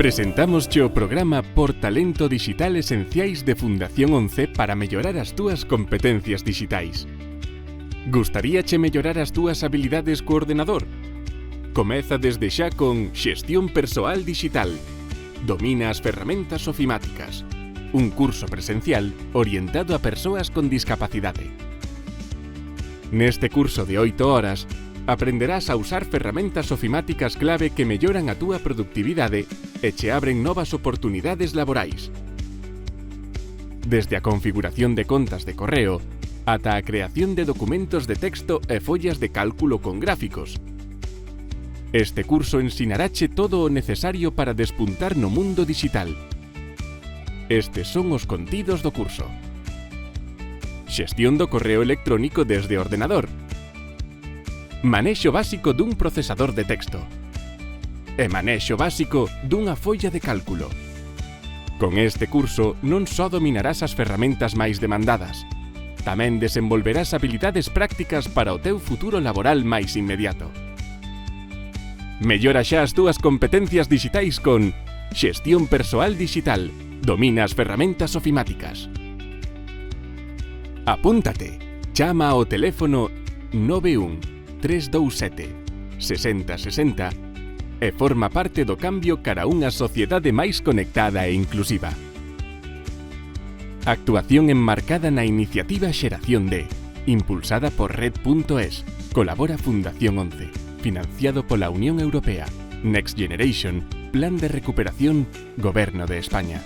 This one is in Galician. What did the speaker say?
Presentámosche o programa Por Talento Digital Esenciais de Fundación 11 para mellorar as túas competencias digitais. Gustaríache mellorar as túas habilidades co ordenador? Comeza desde xa con Xestión Persoal Digital. Domina as ferramentas ofimáticas. Un curso presencial orientado a persoas con discapacidade. Neste curso de 8 horas, aprenderás a usar ferramentas ofimáticas clave que melloran a túa productividade e che abren novas oportunidades laborais. Desde a configuración de contas de correo ata a creación de documentos de texto e follas de cálculo con gráficos. Este curso ensinaráche todo o necesario para despuntar no mundo digital. Estes son os contidos do curso. Xestión do correo electrónico desde o ordenador. Manexo básico dun procesador de texto. E manexo básico dunha folla de cálculo. Con este curso non só dominarás as ferramentas máis demandadas, tamén desenvolverás habilidades prácticas para o teu futuro laboral máis inmediato. Mellora xa as túas competencias digitais con Xestión Persoal Digital. Domina as ferramentas ofimáticas. Apúntate. Chama ao teléfono 91 327 60 60 e forma parte do cambio cara a unha sociedade máis conectada e inclusiva. Actuación enmarcada na iniciativa Xeración D, impulsada por Red.es. Colabora Fundación 11, financiado pola Unión Europea. Next Generation, Plan de Recuperación, Goberno de España.